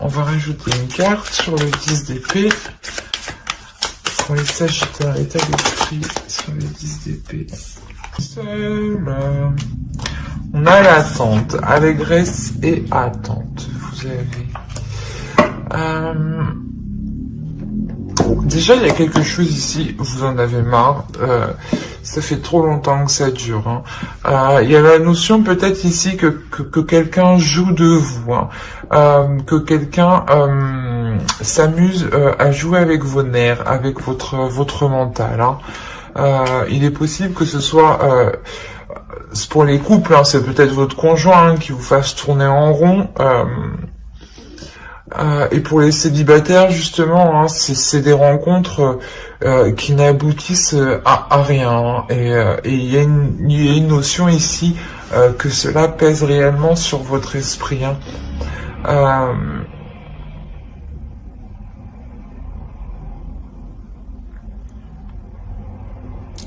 On va rajouter une carte sur le 10 d'épée. Pour les Sagittaires, l'état d'esprit sur le 10 d'épée. Seul. On a l'attente, allégresse et attente. Vous avez... Déjà, il y a quelque chose ici, vous en avez marre. Ça fait trop longtemps que ça dure. Hein. Il y a la notion peut-être ici que quelqu'un joue de vous. Hein. Que quelqu'un s'amuse à jouer avec vos nerfs, avec votre mental. Hein. Il est possible que ce soit... pour les couples, hein, c'est peut-être votre conjoint hein, qui vous fasse tourner en rond. Et pour les célibataires, justement, hein, c'est des rencontres qui n'aboutissent à rien. Hein, et il y a une notion ici que cela pèse réellement sur votre esprit. Hein.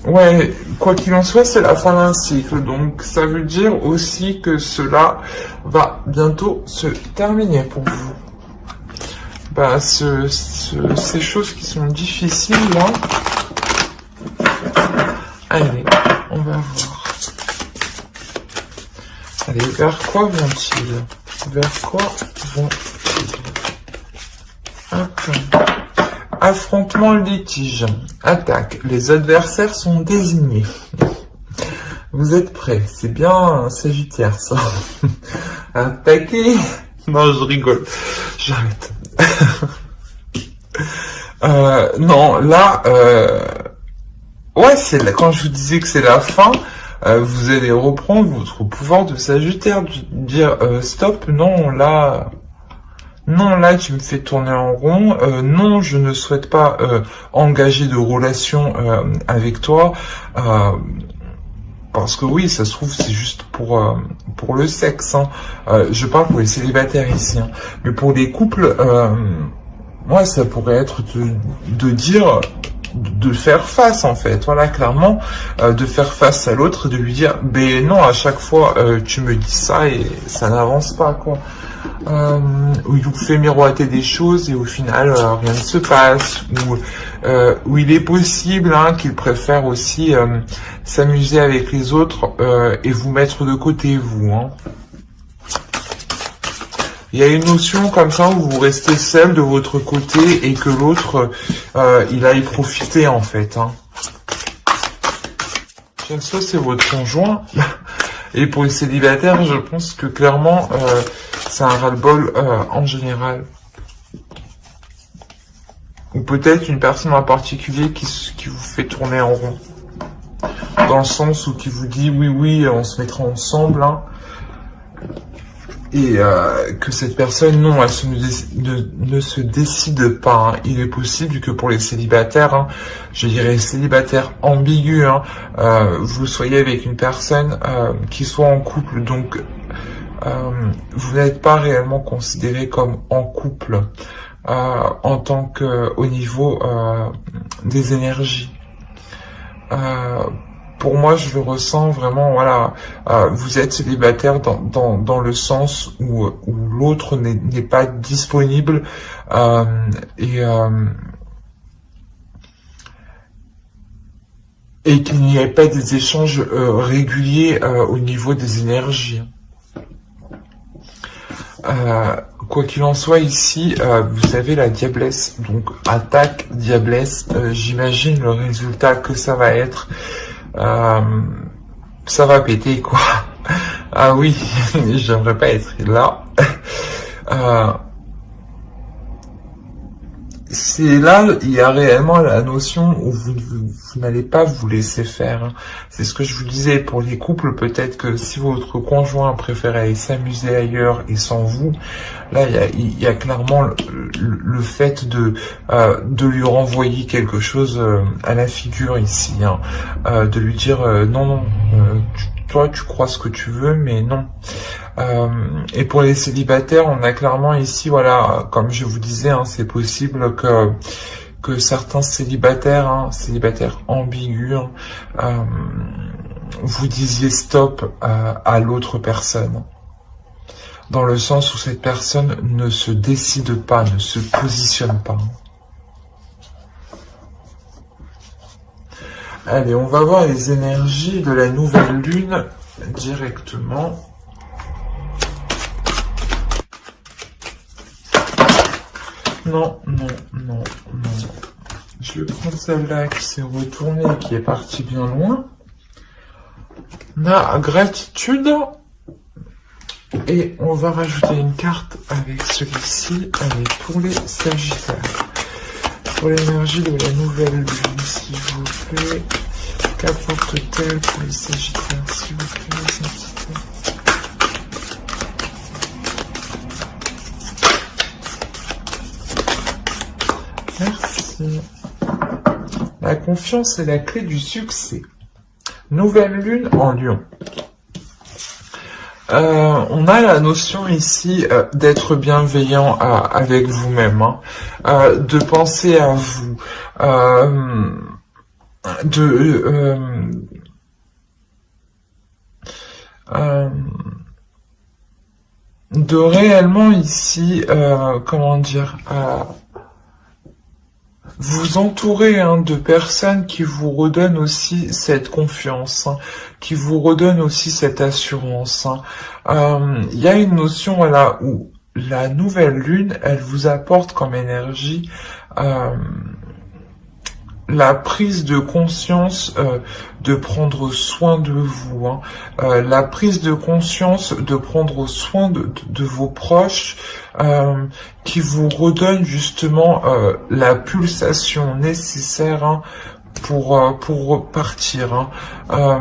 Ouais, quoi qu'il en soit, c'est la fin d'un cycle. Donc, ça veut dire aussi que cela va bientôt se terminer pour vous. Bah, ces choses qui sont difficiles, là. Allez, on va voir. Allez, vers quoi vont-ils? Vers quoi vont-ils? Hop. Affrontement litige. Attaque. Les adversaires sont désignés. Vous êtes prêts? C'est bien un Sagittaire, ça. Attaquer. Non, je rigole. J'arrête. Non, là, ouais, c'est là, quand je vous disais que c'est la fin, vous allez reprendre votre pouvoir de Sagittaire, dire stop, non, là, tu me fais tourner en rond, non, je ne souhaite pas engager de relation avec toi, parce que oui, ça se trouve, c'est juste pour le sexe, hein. Je parle pour les célibataires ici, hein. Mais pour les couples, ouais, ça pourrait être de dire, de faire face, en fait. Voilà, clairement, de faire face à l'autre, de lui dire, ben non, à chaque fois, tu me dis ça et ça n'avance pas, quoi. Où il vous fait miroiter des choses et au final, rien ne se passe. Où il est possible hein, qu'il préfère aussi s'amuser avec les autres et vous mettre de côté, vous. Hein. Il y a une notion comme ça où vous restez seul de votre côté et que l'autre, il aille profiter en fait. Hein. Ça, c'est votre conjoint. Et pour les célibataires, je pense que clairement, c'est un ras-le-bol en général. Ou peut-être une personne en particulier qui vous fait tourner en rond. Dans le sens où qui vous dit oui, on se mettra ensemble. Hein. Et que cette personne, non, elle ne se décide pas. Hein. Il est possible que pour les célibataires, hein, je dirais célibataires ambigus, hein, vous soyez avec une personne qui soit en couple, donc vous n'êtes pas réellement considéré comme en couple en tant que au niveau des énergies. Pour moi, je le ressens vraiment, voilà, vous êtes célibataire dans le sens où l'autre n'est pas disponible et qu'il n'y ait pas des échanges réguliers au niveau des énergies. Quoi qu'il en soit ici, vous avez la diablesse, donc attaque, diablesse, j'imagine le résultat que ça va être. Ça va péter quoi. Ah oui, j'aimerais pas être là. C'est là, il y a réellement la notion où vous n'allez pas vous laisser faire. C'est ce que je vous disais pour les couples, peut-être que si votre conjoint préfère aller s'amuser ailleurs et sans vous, là il y a clairement le fait de lui renvoyer quelque chose à la figure ici, hein, de lui dire non, toi tu crois ce que tu veux, mais non. Et pour les célibataires, on a clairement ici, voilà, comme je vous disais, hein, c'est possible que certains célibataires, hein, célibataires ambigus, vous disiez stop à l'autre personne. dans le sens où cette personne ne se décide pas, ne se positionne pas. Allez, on va voir les énergies de la nouvelle lune directement. Non, non, non, non. Je vais prendre celle-là qui s'est retournée, qui est partie bien loin. La gratitude. Et on va rajouter une carte avec celui-ci. Allez, pour les Sagittaires. Pour l'énergie de la nouvelle lune, s'il vous plaît. Qu'apporte-t-elle pour les Sagittaires, s'il vous plaît, les Sagittaires? Merci. La confiance est la clé du succès. Nouvelle lune en Lion. On a la notion ici d'être bienveillant avec vous-même, hein, de penser à vous, de réellement ici, comment dire, vous entourer de personnes qui vous redonnent aussi cette confiance, hein, qui vous redonnent aussi cette assurance. Il y a une notion voilà, où la nouvelle lune, elle vous apporte comme énergie la prise de conscience de prendre soin de vous, hein, la prise de conscience de prendre soin de vos proches, qui vous redonne justement la pulsation nécessaire, hein, pour repartir. On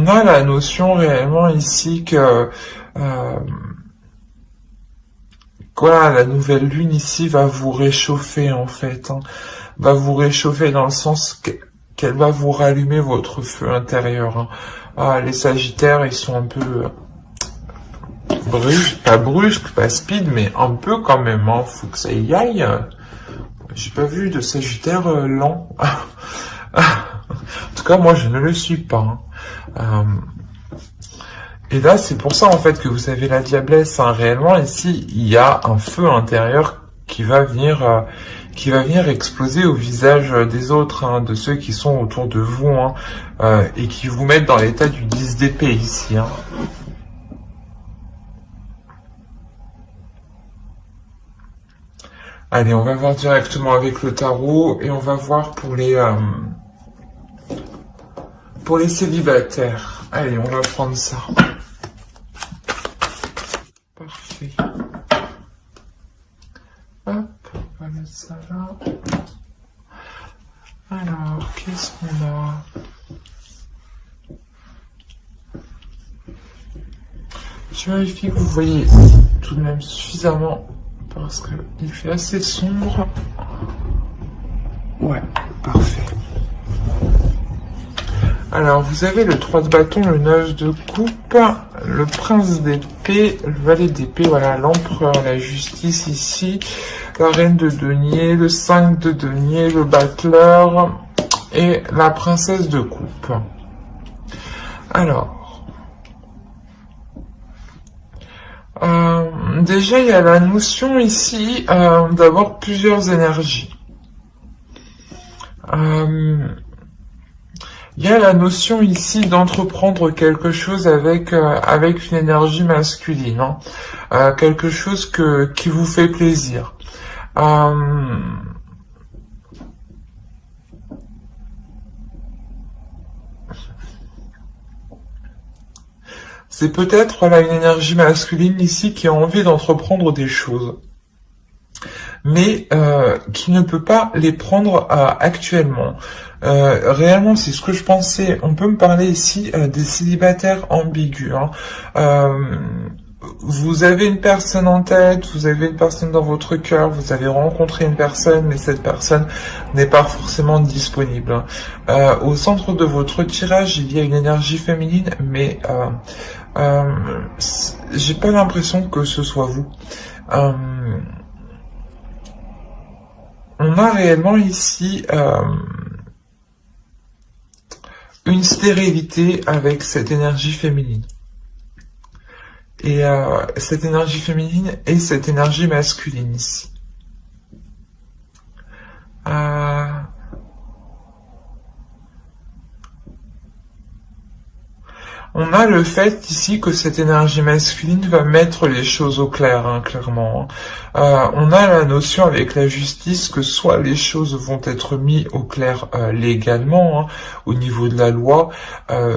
a la notion réellement ici que voilà, la nouvelle lune ici va vous réchauffer en fait, hein, va vous réchauffer dans le sens qu'elle va vous rallumer votre feu intérieur. Hein. Ah, les Sagittaires, ils sont un peu brusques, pas speed, mais un peu quand même. Hein. Faut que ça y aille. J'ai pas vu de Sagittaire lent. En tout cas, moi, je ne le suis pas. Hein. Et là, c'est pour ça, en fait, que vous avez la diablesse. Hein. Réellement, ici, il y a un feu intérieur qui va venir exploser au visage des autres, hein, de ceux qui sont autour de vous, hein, et qui vous mettent dans l'état du 10 d'épée, ici. Hein. Allez, on va voir directement avec le tarot, et on va voir pour les célibataires. Allez, on va prendre ça. Parfait. Hop, on va mettre ça là. Alors, qu'est-ce qu'on a? Je vérifie que vous voyez tout de même suffisamment, parce que il fait assez sombre. Ouais, parfait. Alors, vous avez le 3 de bâton, le 9 de coupe, le prince d'épée, le valet d'épée, voilà, l'empereur, la justice ici, la reine de denier, le 5 de denier, le battleur et la princesse de coupe. Alors, déjà, il y a la notion ici d'avoir plusieurs énergies. Il y a la notion ici d'entreprendre quelque chose avec une énergie masculine, hein. Quelque chose qui vous fait plaisir. C'est peut-être voilà, une énergie masculine ici qui a envie d'entreprendre des choses, mais qui ne peut pas les prendre actuellement. Réellement, c'est ce que je pensais. On peut me parler ici des célibataires ambigus. Hein. Vous avez une personne en tête, vous avez une personne dans votre cœur, vous avez rencontré une personne, mais cette personne n'est pas forcément disponible. Au centre de votre tirage, il y a une énergie féminine, mais j'ai pas l'impression que ce soit vous. On a réellement ici une stérilité avec cette énergie féminine. et cette énergie féminine et cette énergie masculine ici. On a le fait ici que cette énergie masculine va mettre les choses au clair, hein, clairement. On a la notion avec la justice que soit les choses vont être mises au clair légalement, hein, au niveau de la loi,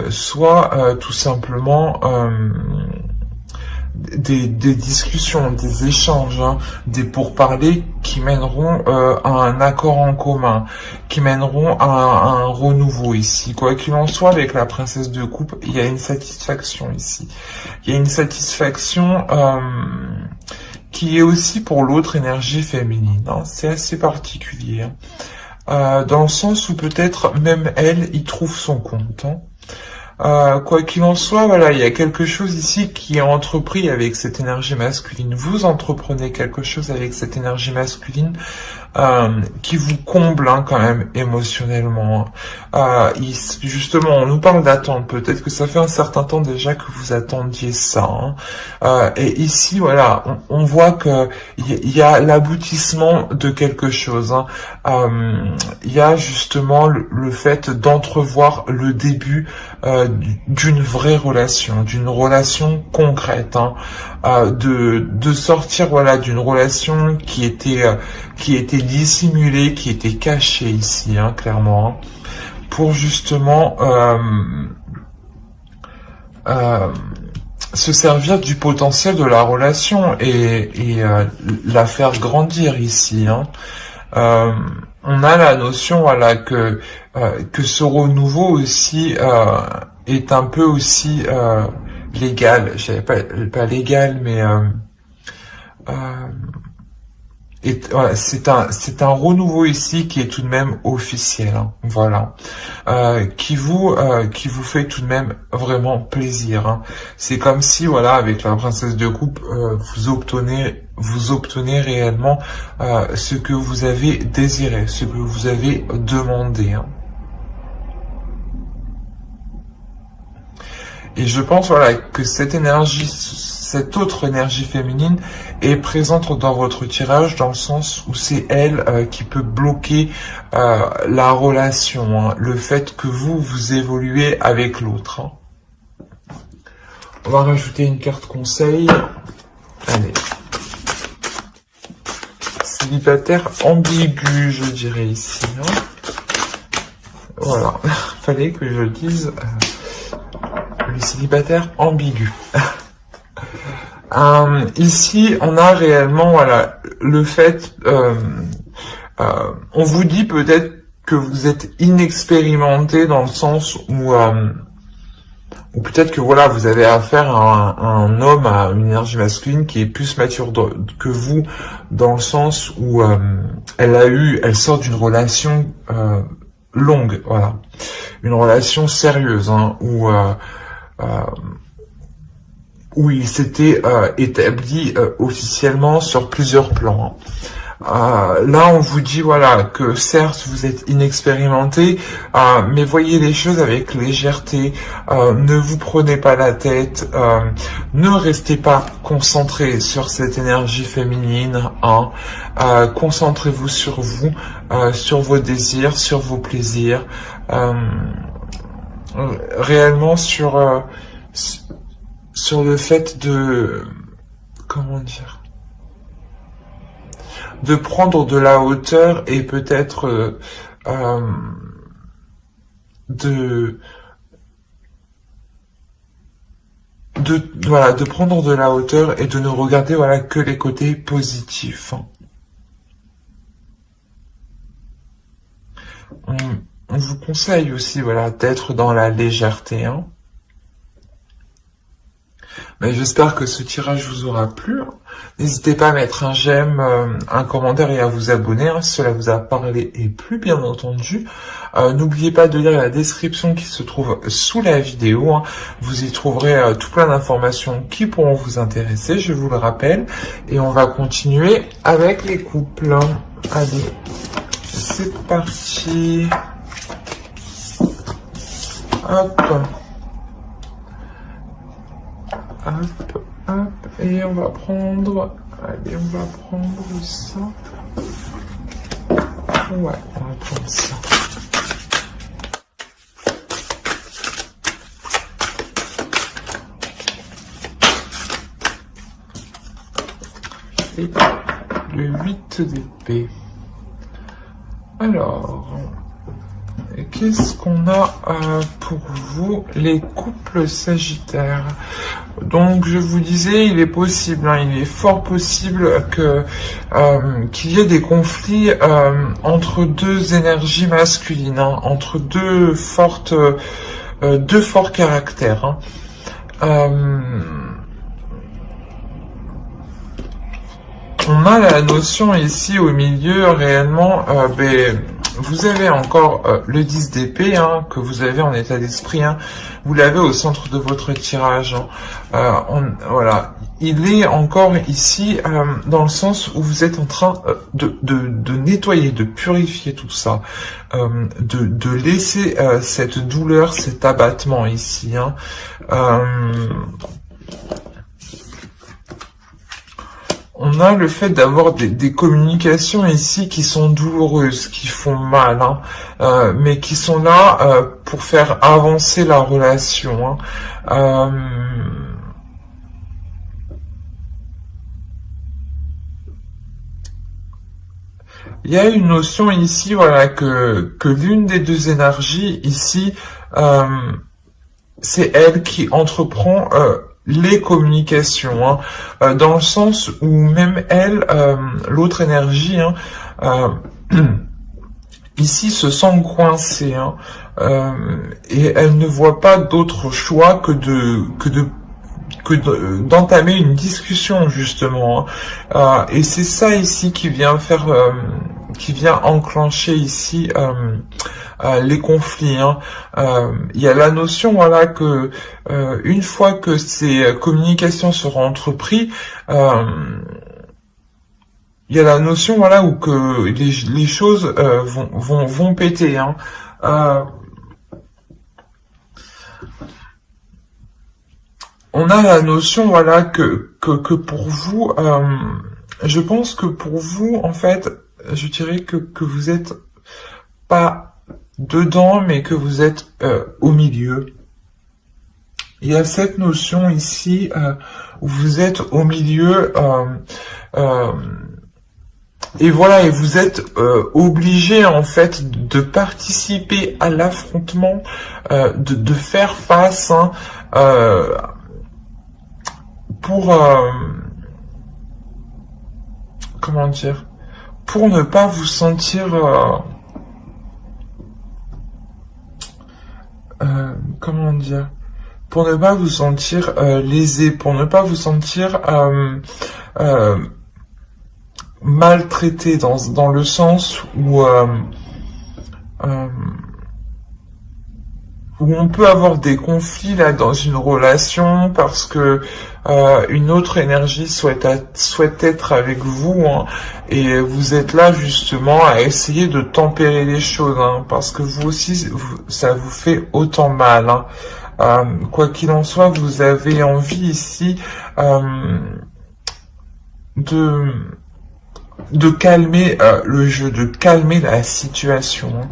soit tout simplement des discussions, des échanges, hein, des pourparlers qui mèneront à un accord en commun, qui mèneront à un renouveau ici. Quoi qu'il en soit, avec la princesse de coupe, il y a une satisfaction ici. Il y a une satisfaction qui est aussi pour l'autre énergie féminine. Hein. C'est assez particulier. Hein. Dans le sens où peut-être même elle y trouve son compte. Hein. Quoi qu'il en soit, voilà, il y a quelque chose ici qui est entrepris avec cette énergie masculine. Vous entreprenez quelque chose avec cette énergie masculine qui vous comble, hein, quand même émotionnellement. Justement, on nous parle d'attente. Peut-être que ça fait un certain temps déjà que vous attendiez ça. Hein. Et ici, voilà, on voit que il y a l'aboutissement de quelque chose. Hein. Il y a justement le fait d'entrevoir le début d'une vraie relation, d'une relation concrète, hein, de sortir, voilà, d'une relation qui était dissimulée, qui était cachée ici, hein, clairement, hein, pour justement se servir du potentiel de la relation et la faire grandir ici. Hein. On a la notion, voilà, que ce renouveau aussi est un peu aussi légal. Je pas légal, mais voilà, c'est un renouveau ici qui est tout de même officiel. Hein, voilà, qui vous fait tout de même vraiment plaisir. Hein. C'est comme si, voilà, avec la princesse de coupe, vous obtenez réellement ce que vous avez désiré, ce que vous avez demandé. Hein. Et je pense, voilà, que cette autre énergie féminine est présente dans votre tirage, dans le sens où c'est elle qui peut bloquer la relation, hein, le fait que vous évoluez avec l'autre. Hein. On va rajouter une carte conseil. Allez. Célibataire ambigu, je dirais ici. Hein. Voilà, fallait que je le dise. Le célibataire ambigu. Ici, on a réellement, voilà, le fait, on vous dit peut-être que vous êtes inexpérimenté dans le sens où peut-être que, voilà, vous avez affaire à un homme, à une énergie masculine qui est plus mature que vous, dans le sens où elle sort d'une relation longue, voilà, une relation sérieuse, hein, où il s'était établi officiellement sur plusieurs plans. Là, on vous dit, voilà, que certes, vous êtes inexpérimenté, mais voyez les choses avec légèreté, ne vous prenez pas la tête, ne restez pas concentré sur cette énergie féminine, hein, concentrez-vous sur vous, sur vos désirs, sur vos plaisirs, réellement sur le fait de, comment dire, de prendre de la hauteur et peut-être de prendre de la hauteur et de ne regarder, voilà, que les côtés positifs. On vous conseille aussi, voilà, d'être dans la légèreté, hein. Mais j'espère que ce tirage vous aura plu. N'hésitez pas à mettre un j'aime, un commentaire et à vous abonner, hein, si cela vous a parlé et plu, bien entendu. N'oubliez pas de lire la description qui se trouve sous la vidéo. Hein. Vous y trouverez tout plein d'informations qui pourront vous intéresser, je vous le rappelle. Et on va continuer avec les couples. Allez, c'est parti. Hop. Hop. Hop, et on va prendre... Allez, on va prendre ça. Ouais, on va prendre ça. Et le 8 d'épée. Alors, qu'est-ce qu'on a pour vous, les couples sagittaires? Donc, je vous disais, il est possible, hein, il est fort possible que qu'il y ait des conflits entre deux énergies masculines, hein, entre deux forts caractères. Hein. On a la notion ici au milieu réellement, vous avez encore le 10 d'épée, hein, que vous avez en état d'esprit, hein, vous l'avez au centre de votre tirage. Hein. Voilà, il est encore ici dans le sens où vous êtes en train de nettoyer, de purifier tout ça, de laisser cette douleur, cet abattement ici. Hein. On a le fait d'avoir des communications ici qui sont douloureuses, qui font mal, hein, mais qui sont là pour faire avancer la relation. Hein. Il y a une notion ici, voilà, que l'une des deux énergies ici, c'est elle qui entreprend les communications, hein, dans le sens où même elle, l'autre énergie, hein, ici se sent coincée, hein, et elle ne voit pas d'autre choix que d'entamer une discussion justement, hein. Et c'est ça ici qui vient faire, qui vient enclencher ici les conflits. Hein. Il y a la notion, voilà, que une fois que ces communications seront entreprises, il y a la notion, voilà, où que les choses vont péter. Hein. On a la notion, voilà, que pour vous, je pense que pour vous, en fait, je dirais que vous êtes pas dedans, mais que vous êtes au milieu. Il y a cette notion ici où vous êtes au milieu, et voilà, et vous êtes obligé en fait de participer à l'affrontement, de faire face, hein, pour comment dire, pour ne pas vous sentir comment dire, pour ne pas vous sentir lésé, pour ne pas vous sentir maltraité, dans le sens où on peut avoir des conflits là dans une relation parce que une autre énergie souhaite être avec vous, hein, et vous êtes là justement à essayer de tempérer les choses, hein, parce que vous aussi ça vous fait autant mal, hein. Quoi qu'il en soit, vous avez envie ici de calmer le jeu, de calmer la situation,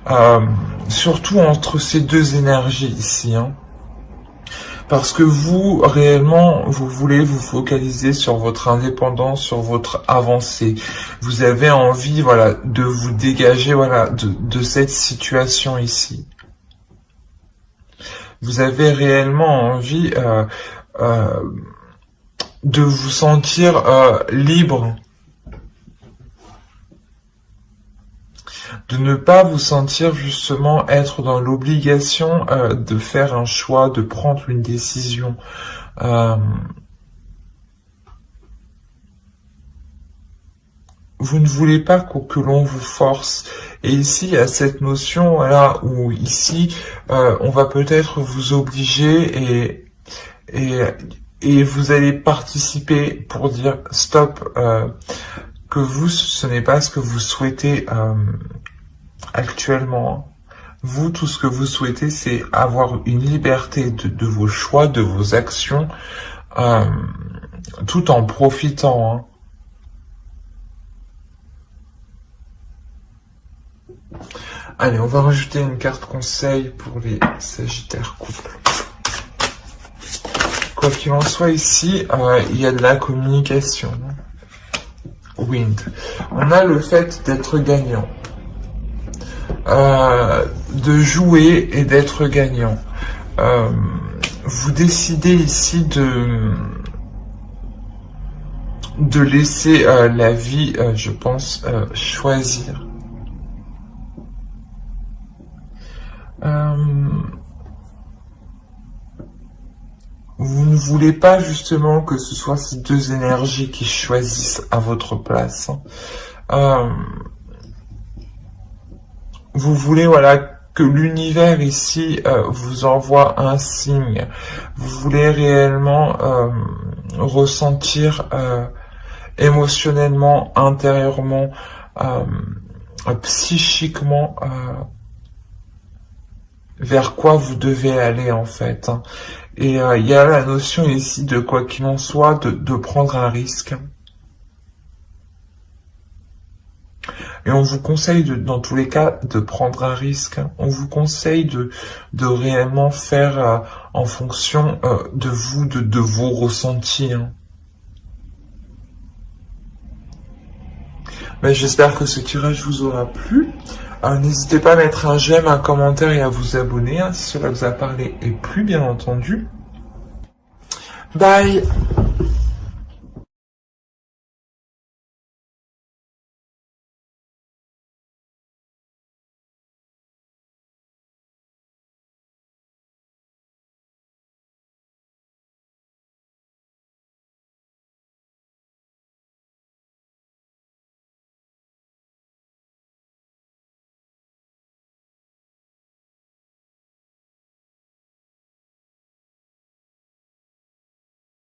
hein. Surtout entre ces deux énergies ici, hein. Parce que vous, réellement, vous voulez vous focaliser sur votre indépendance, sur votre avancée. Vous avez envie, voilà, de vous dégager, voilà, de cette situation ici. Vous avez réellement envie de vous sentir libre. De ne pas vous sentir justement être dans l'obligation de faire un choix, de prendre une décision. Vous ne voulez pas que l'on vous force. Et ici, il y a cette notion, voilà, où ici, on va peut-être vous obliger et vous allez participer pour dire stop, que vous, ce n'est pas ce que vous souhaitez actuellement. Vous, tout ce que vous souhaitez, c'est avoir une liberté de vos choix, de vos actions, tout en profitant, hein. Allez, on va rajouter une carte conseil pour les Sagittaires couples. Quoi qu'il en soit, ici, il y a de la communication. Wind. On a le fait d'être gagnant. De jouer et d'être gagnant. Vous décidez ici de laisser la vie, je pense, choisir. Vous ne voulez pas justement que ce soit ces deux énergies qui choisissent à votre place. Vous voulez, voilà, que l'univers ici vous envoie un signe. Vous voulez réellement ressentir émotionnellement, intérieurement, psychiquement, vers quoi vous devez aller en fait. Et il y a la notion ici de quoi qu'il en soit, de prendre un risque. Et on vous conseille, dans tous les cas, de prendre un risque. On vous conseille de réellement faire en fonction de vous, de vos ressentis. Mais j'espère que ce tirage vous aura plu. N'hésitez pas à mettre un j'aime, un commentaire et à vous abonner si cela vous a parlé et plu, bien entendu. Bye!